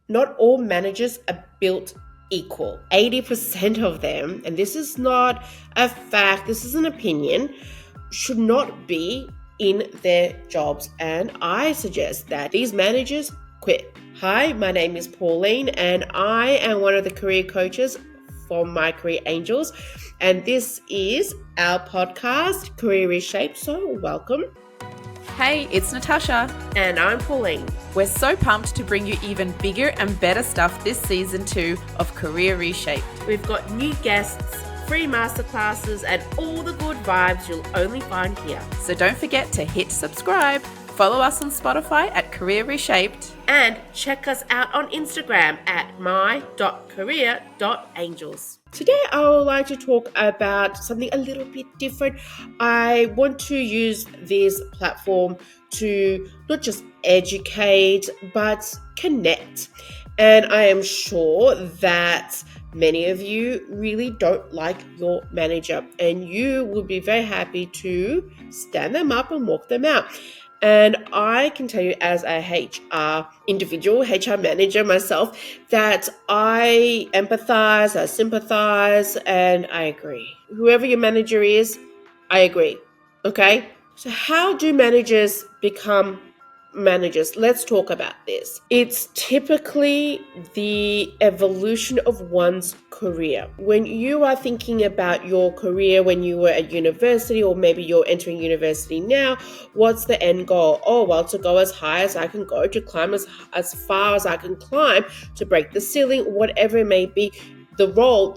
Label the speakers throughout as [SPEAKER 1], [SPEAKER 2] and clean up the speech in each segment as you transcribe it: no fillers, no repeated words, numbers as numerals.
[SPEAKER 1] not all managers are built equal. 80% of them, and this is not a fact, this is an opinion, should not be in their jobs. And I suggest that these managers quit. Hi, my name is Pauline, and I am one of the career coaches for My Career Angels. And this is our podcast, Career Reshaped. So welcome.
[SPEAKER 2] Hey, it's Natasha.
[SPEAKER 1] And I'm Pauline.
[SPEAKER 2] We're so pumped to bring you even bigger and better stuff this season 2 of Career Reshaped.
[SPEAKER 1] We've got new guests, free masterclasses, and all the good vibes you'll only find here.
[SPEAKER 2] So don't forget to hit subscribe, follow us on Spotify at Career Reshaped,
[SPEAKER 1] and check us out on Instagram at my.career.angels. Today I would like to talk about something a little bit different. I want to use this platform to not just educate, but connect. And I am sure that many of you really don't like your manager, and you will be very happy to stand them up and walk them out. And I can tell you, as a HR individual, HR manager myself, that I empathize, I sympathize, and I agree. Whoever your manager is, I agree. Okay? So how do managers become managers? Let's talk about this. It's typically the evolution of one's career. When you are thinking about your career when you were at university, or maybe you're entering university now, what's the end goal? Oh, well, to go as high as I can go, to climb as far as I can climb, to break the ceiling, whatever it may be. The goal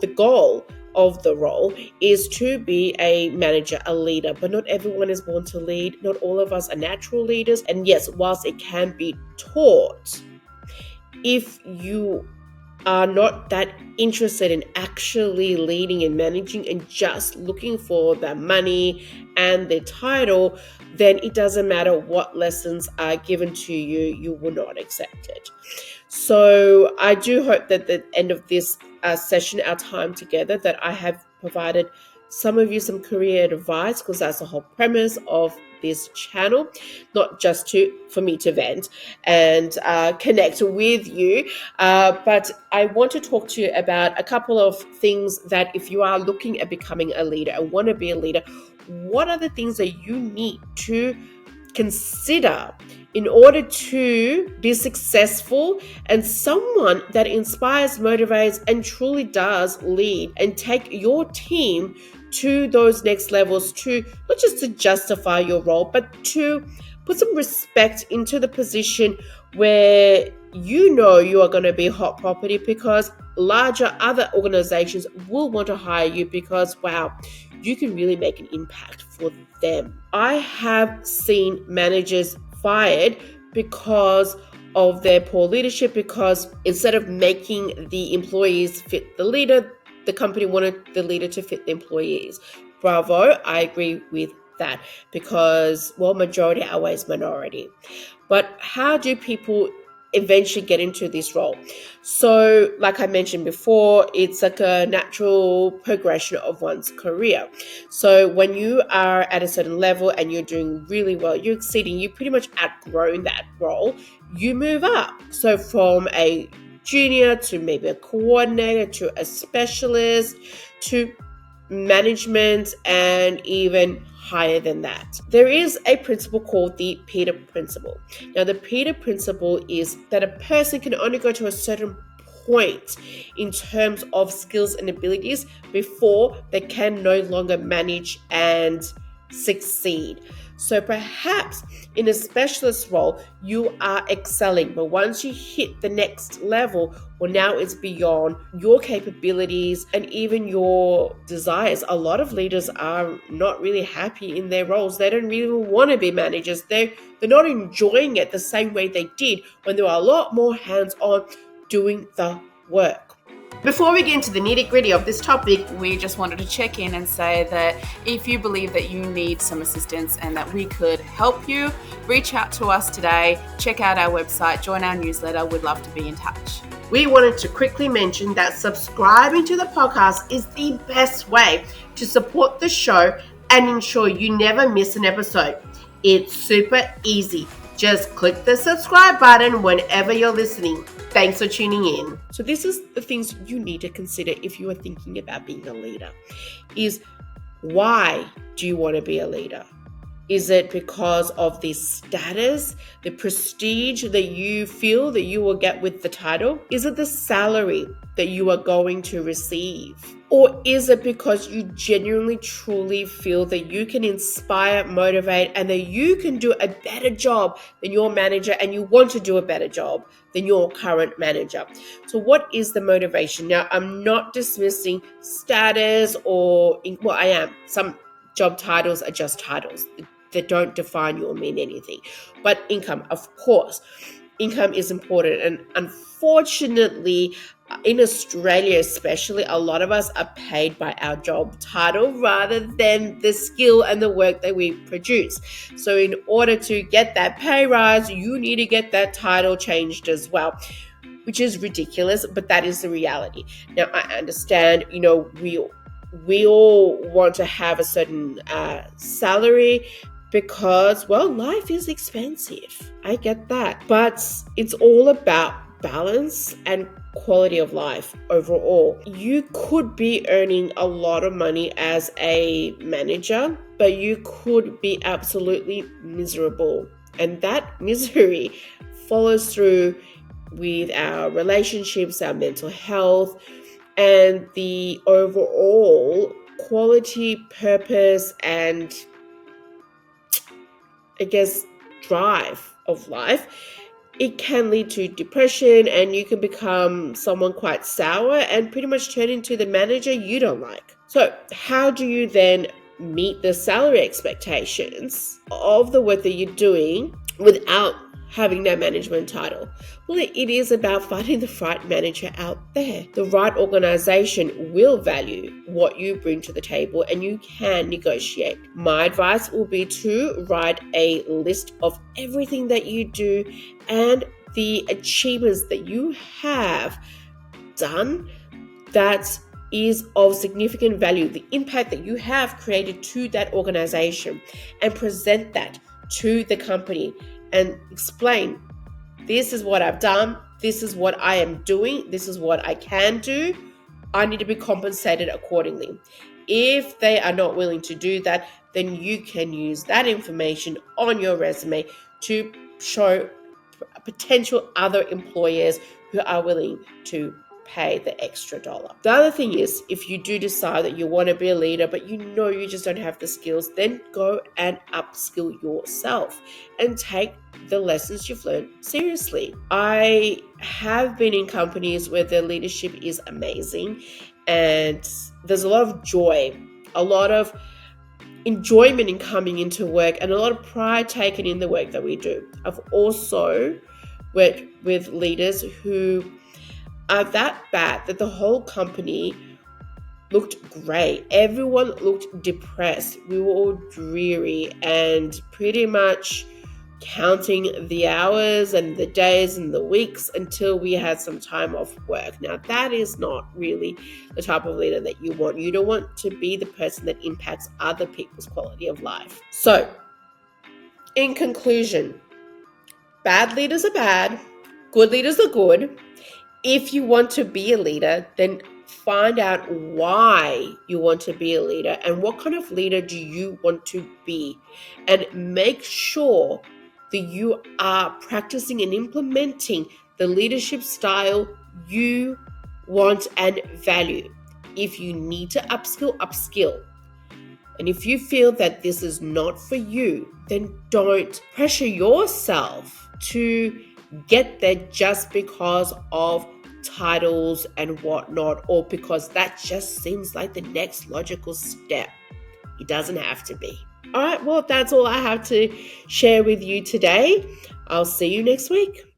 [SPEAKER 1] of the role is to be a manager, a leader, but not everyone is born to lead. Not all of us are natural leaders. And yes, whilst it can be taught, if you are not that interested in actually leading and managing and just looking for the money and the title, then it doesn't matter what lessons are given to you, you will not accept it. So I do hope that at the end of this session, our time together, that I have provided some of you some career advice, because that's the whole premise of this channel, not just for me to vent and connect with you, but I want to talk to you about a couple of things that if you are looking at becoming a leader and want to be a leader, what are the things that you need to consider in order to be successful and someone that inspires, motivates, and truly does lead and take your team to those next levels, to not just to justify your role, but to put some respect into the position where you know you are going to be hot property, because larger other organizations will want to hire you because, wow, you can really make an impact for them. I have seen managers fired because of their poor leadership, because instead of making the employees fit the leader, the company wanted the leader to fit the employees. Bravo, I agree with that, because, well, majority outweighs minority. But how do people eventually get into this role? So like I mentioned before, it's like a natural progression of one's career. So when you are at a certain level and you're doing really well, you're exceeding, you pretty much outgrown that role, you move up. So from a junior to maybe a coordinator to a specialist to management, and even higher than that. There is a principle called the Peter Principle. Now, the Peter Principle is that a person can only go to a certain point in terms of skills and abilities before they can no longer manage and succeed. So perhaps in a specialist role, you are excelling, but once you hit the next level, well, now it's beyond your capabilities and even your desires. A lot of leaders are not really happy in their roles. They don't really want to be managers. They're not enjoying it the same way they did when there were a lot more hands-on doing the work. Before we get into the nitty-gritty of this topic,
[SPEAKER 2] we just wanted to check in and say that if you believe that you need some assistance and that we could help you, reach out to us today, check out our website, join our newsletter. We'd love to be in touch.
[SPEAKER 1] We wanted to quickly mention that subscribing to the podcast is the best way to support the show and ensure you never miss an episode. It's super easy. Just click the subscribe button whenever you're listening. Thanks for tuning in. So this is the things you need to consider if you are thinking about being a leader. Is why do you want to be a leader? Is it because of the status, the prestige that you feel that you will get with the title? Is it the salary that you are going to receive? Or is it because you genuinely, truly feel that you can inspire, motivate, and that you can do a better job than your manager, and you want to do a better job than your current manager? So what is the motivation? Now, I'm not dismissing status I am. Some job titles are just titles that don't define you or mean anything. But income, of course, income is important. And unfortunately, in Australia especially, a lot of us are paid by our job title rather than the skill and the work that we produce. So in order to get that pay rise, you need to get that title changed as well, which is ridiculous, but that is the reality. Now, I understand, we all want to have a certain salary because, well, life is expensive. I get that. But it's all about balance and quality of life overall. You could be earning a lot of money as a manager, but you could be absolutely miserable. And that misery follows through with our relationships, our mental health, and the overall quality, purpose, and drive of life. It can lead to depression, and you can become someone quite sour and pretty much turn into the manager you don't like. So how do you then meet the salary expectations of the work that you're doing without having that management title? Well, it is about finding the right manager out there. The right organization will value what you bring to the table, and you can negotiate. My advice will be to write a list of everything that you do and the achievements that you have done that is of significant value, the impact that you have created to that organization, and present that to the company and explain, this is what I've done, this is what I am doing, this is what I can do. I need to be compensated accordingly. If they are not willing to do that, then you can use that information on your resume to show potential other employers who are willing to pay the extra dollar. The other thing is, if you do decide that you want to be a leader, but you just don't have the skills, then go and upskill yourself and take the lessons you've learned seriously. I have been in companies where the leadership is amazing and there's a lot of joy, a lot of enjoyment in coming into work, and a lot of pride taken in the work that we do. I've also worked with leaders who are that bad that the whole company looked grey. Everyone looked depressed. We were all dreary and pretty much counting the hours and the days and the weeks until we had some time off work. Now, that is not really the type of leader that you want. You don't want to be the person that impacts other people's quality of life. So, in conclusion, bad leaders are bad, good leaders are good. If you want to be a leader, then find out why you want to be a leader and what kind of leader do you want to be, and make sure that you are practicing and implementing the leadership style you want and value. If you need to upskill. And if you feel that this is not for you, then don't pressure yourself to get there just because of titles and whatnot, or because that just seems like the next logical step. It doesn't have to be. All right, well, that's all I have to share with you today. I'll see you next week.